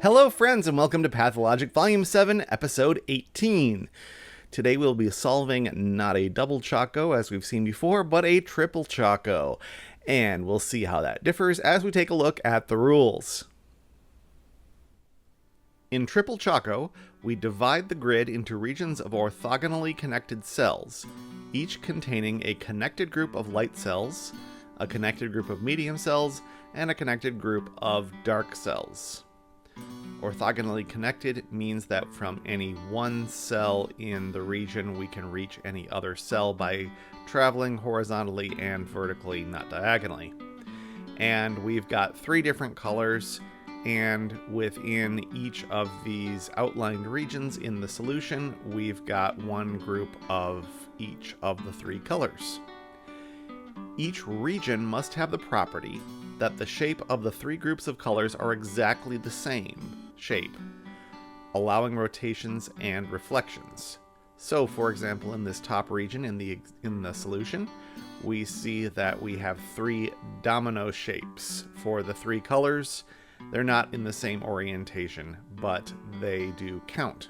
Hello friends and welcome to Pathologic Volume 7, Episode 18. Today we'll be solving not a double Choco as we've seen before, but a triple Choco. And we'll see how that differs as we take a look at the rules. In Triple Choco, we divide the grid into regions of orthogonally connected cells, each containing a connected group of light cells, a connected group of medium cells, and a connected group of dark cells. Orthogonally connected means that from any one cell in the region we can reach any other cell by traveling horizontally and vertically, not diagonally. And we've got three different colors, and within each of these outlined regions in the solution, we've got one group of each of the three colors. Each region must have the property that the shape of the three groups of colors are exactly the same shape, allowing rotations and reflections. So, for example, in this top region in the solution, we see that we have three domino shapes for the three colors. They're not in the same orientation, but they do count.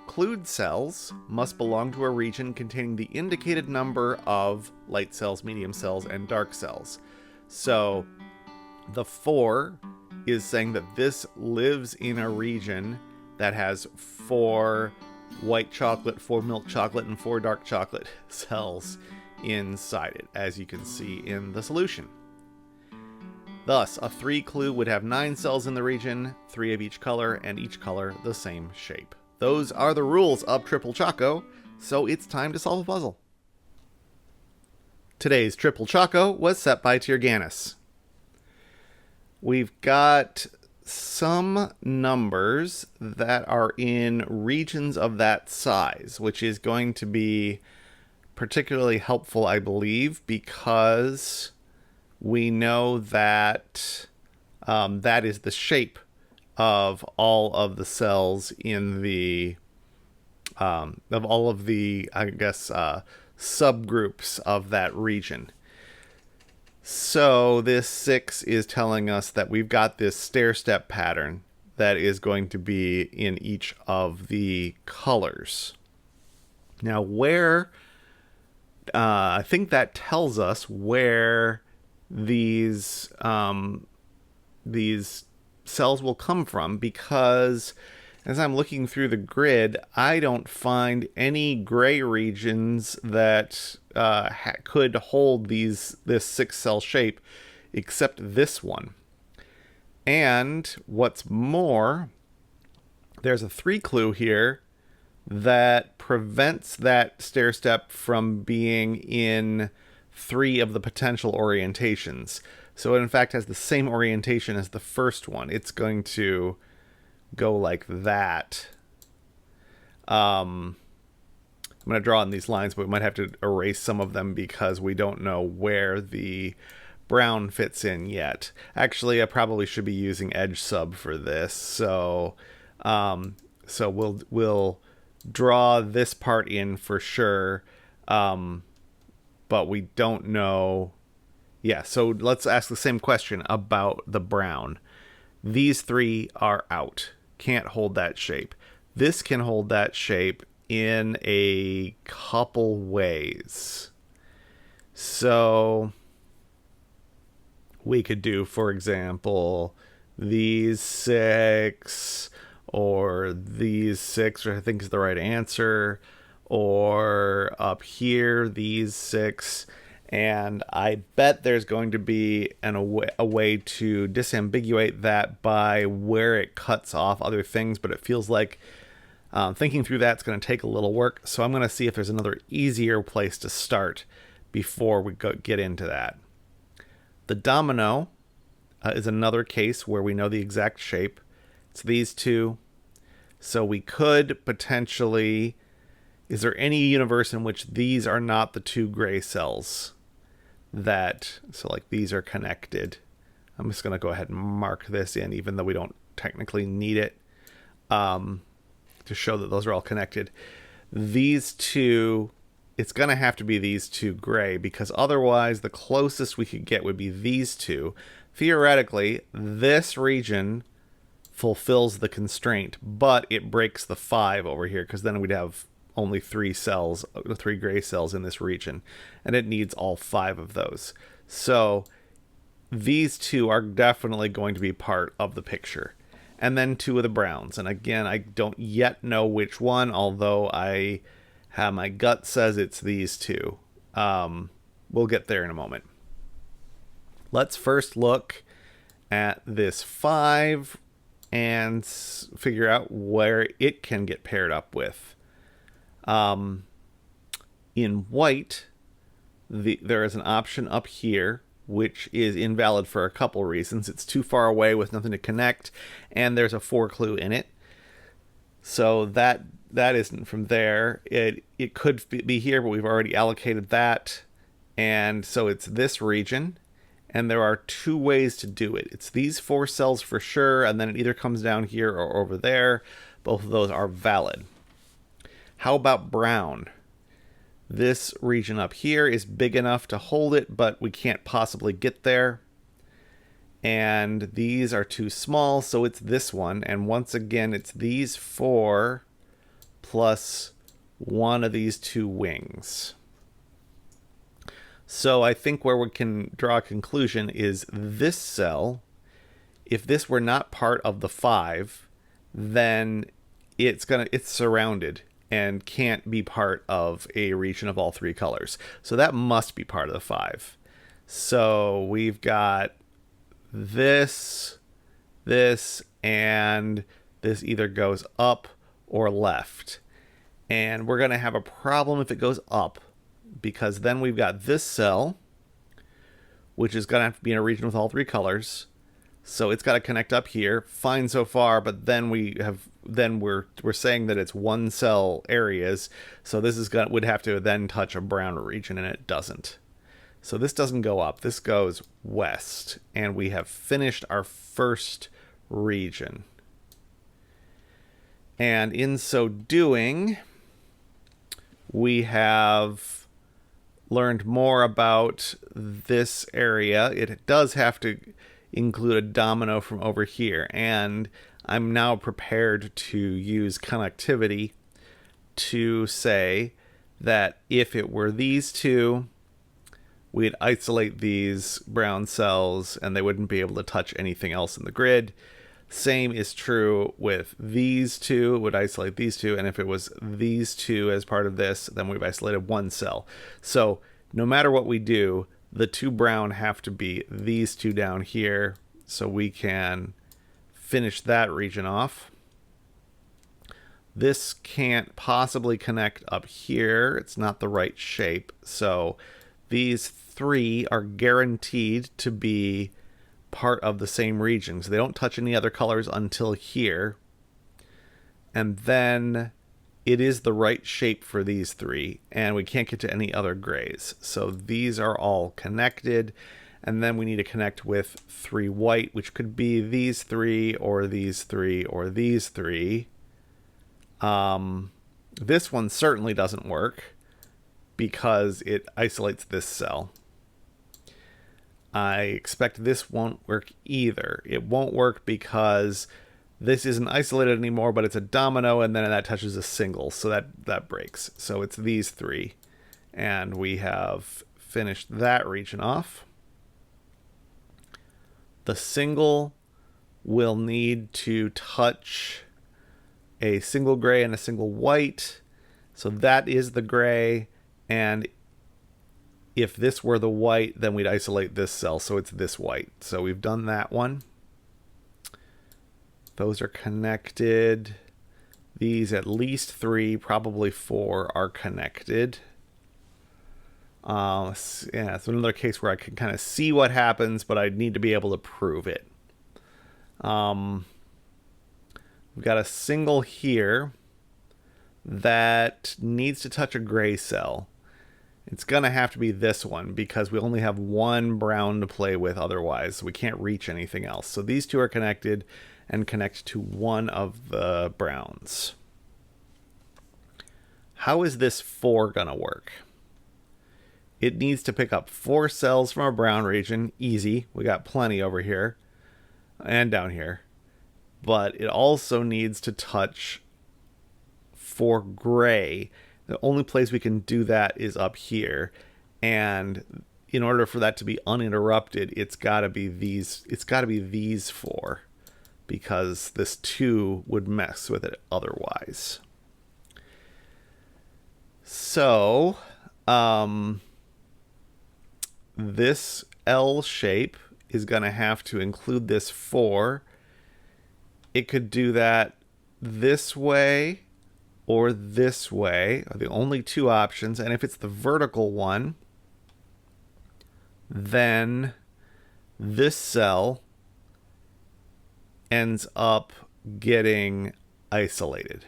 Clued cells must belong to a region containing the indicated number of light cells, medium cells, and dark cells. So the 4 is saying that this lives in a region that has 4 white chocolate, 4 milk chocolate, and 4 dark chocolate cells inside it, as you can see in the solution. Thus, a 3 clue would have 9 cells in the region, 3 of each color, and each color the same shape. Those are the rules of Triple Choco, so it's time to solve a puzzle. Today's Triple Choco was set by Tyrgannus. We've got some numbers that are in regions of that size, which is going to be particularly helpful, I believe, because we know that that is the shape of all of the cells in the of all of the, I guess, subgroups of that region. So this 6 is telling us that we've got this stair-step pattern that is going to be in each of the colors. Now where, I think that tells us where these cells will come from, because as I'm looking through the grid, I don't find any gray regions that could hold this 6-cell shape except this one. And what's more, there's a 3 clue here that prevents that stair step from being in 3 of the potential orientations. So it in fact has the same orientation as the first one. It's going to go like that. I'm going to draw on these lines, but we might have to erase some of them because we don't know where the brown fits in yet. Actually, I probably should be using edge sub for this. So we'll draw this part in for sure, but we don't know. Yeah, so let's ask the same question about the brown. These 3 are out. Can't hold that shape. This can hold that shape in a couple ways. So we could do, for example, these 6 or these 6, which I think is the right answer, or up here, these 6. And I bet there's going to be a way to disambiguate that by where it cuts off other things, but it feels like thinking through that's going to take a little work. So I'm going to see if there's another easier place to start before we get into that. The domino is another case where we know the exact shape. It's these 2. So we could potentially... Is there any universe in which these are not the 2 gray cells? So like these are connected. I'm just going to go ahead and mark this in, even though we don't technically need it, to show that those are all connected. These 2, it's going to have to be these 2 gray, because otherwise the closest we could get would be these 2. Theoretically, this region fulfills the constraint, but it breaks the 5 over here, because then we'd have only 3 cells, 3 gray cells in this region, and it needs all 5 of those. So these two are definitely going to be part of the picture. And then 2 of the browns. And again, I don't yet know which one, although my gut says it's these 2. We'll get there in a moment. Let's first look at this 5 and figure out where it can get paired up with. In white, there is an option up here which is invalid for a couple reasons. It's too far away with nothing to connect, and there's a 4 clue in it. So that isn't from there. It could be here, but we've already allocated that. And so it's this region, and there are 2 ways to do it. It's these 4 cells for sure, and then it either comes down here or over there. Both of those are valid. How about brown? This region up here is big enough to hold it, but we can't possibly get there. And these are too small, so it's this one. And once again, it's these 4 plus 1 of these 2 wings. So I think where we can draw a conclusion is this cell, if this were not part of the 5, then it's surrounded and can't be part of a region of all 3 colors. So that must be part of the 5. So we've got this, and this either goes up or left. And we're going to have a problem if it goes up, because then we've got this cell, which is going to have to be in a region with all 3 colors. So it's got to connect up here. Fine so far, but then we're saying that it's 1 cell areas. So this would have to then touch a brown region, and it doesn't. So this doesn't go up. This goes west, and we have finished our first region. And in so doing, we have learned more about this area. It does have to include a domino from over here, and I'm now prepared to use connectivity to say that if it were these 2, we'd isolate these brown cells and they wouldn't be able to touch anything else in the grid. Same is true with these 2. It would isolate these 2, and if it was these 2 as part of this, then we've isolated 1 cell. So no matter what we do, the 2 brown have to be these 2 down here, so we can finish that region off. This can't possibly connect up here. It's not the right shape. So these 3 are guaranteed to be part of the same region. So they don't touch any other colors until here. And then it is the right shape for these 3, and we can't get to any other grays. So these are all connected, and then we need to connect with 3 white, which could be these 3, or these 3, or these 3. This one certainly doesn't work because it isolates this cell. I expect this won't work either. It won't work because this isn't isolated anymore, but it's a domino, and then that touches a single, so that breaks. So it's these 3, and we have finished that region off. The single will need to touch a single gray and a single white, so that is the gray, and if this were the white, then we'd isolate this cell, so it's this white. So we've done that one. Those are connected. These at least 3, probably 4 are connected. Yeah, it's another case where I can kind of see what happens, but I need to be able to prove it. We've got a single here that needs to touch a gray cell. It's going to have to be this one because we only have 1 brown to play with otherwise. So we can't reach anything else. So these 2 are connected and connect to 1 of the browns. How is this 4 going to work? It needs to pick up 4 cells from a brown region. Easy. We got plenty over here and down here. but it also needs to touch for gray. The only place we can do that is up here, and in order for that to be uninterrupted, it's got to be these four, because this 2 would mess with it otherwise. So this L shape is going to have to include this 4. It could do that this way or this way are the only 2 options. And if it's the vertical one, then this cell ends up getting isolated,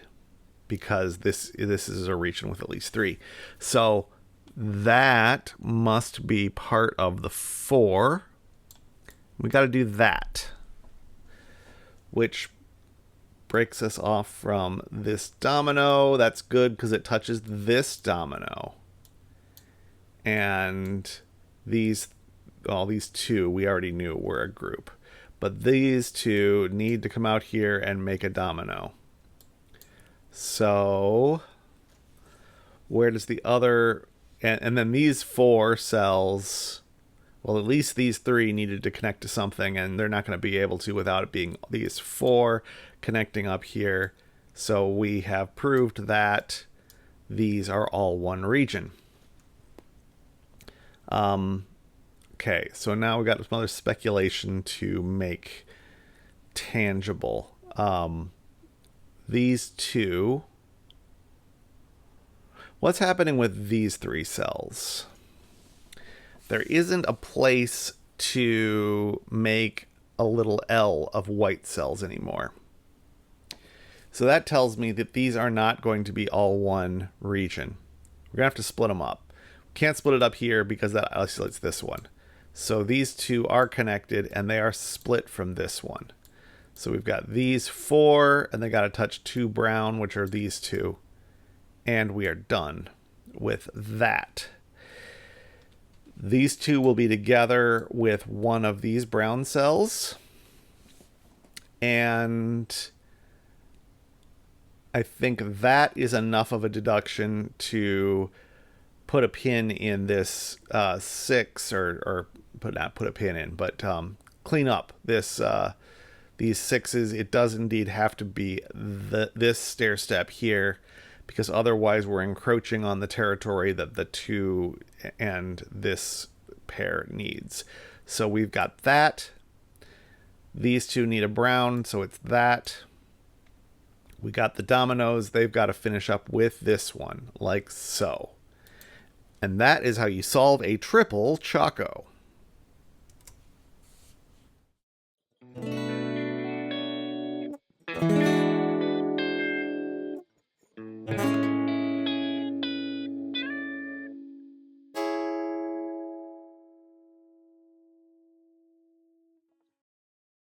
because this is a region with at least 3. So that must be part of the 4. We got to do that, which breaks us off from this domino. That's good because it touches this domino. And these 2 we already knew were a group. But these 2 need to come out here and make a domino. So where does the other... And then these 4 cells... Well, at least these 3 needed to connect to something, and they're not going to be able to without it being these 4 connecting up here. So we have proved that these are all one region. Okay, so now we got some other speculation to make tangible. These 2... What's happening with these 3 cells? There isn't a place to make a little L of white cells anymore. So that tells me that these are not going to be all one region. We're going to have to split them up. We can't split it up here because that isolates this one. So these 2 are connected, and they are split from this one. So we've got these 4, and they got to touch 2 brown, which are these 2. And we are done with that. These 2 will be together with one of these brown cells. And I think that is enough of a deduction to put a pin in this 6, or not put a pin in, but clean up this these 6s. It does indeed have to be this stair step here, because otherwise we're encroaching on the territory that the 2 and this pair needs. So we've got that. These 2 need a brown, so it's that. We got the dominoes. They've got to finish up with this one, like so. And that is how you solve a triple Choco.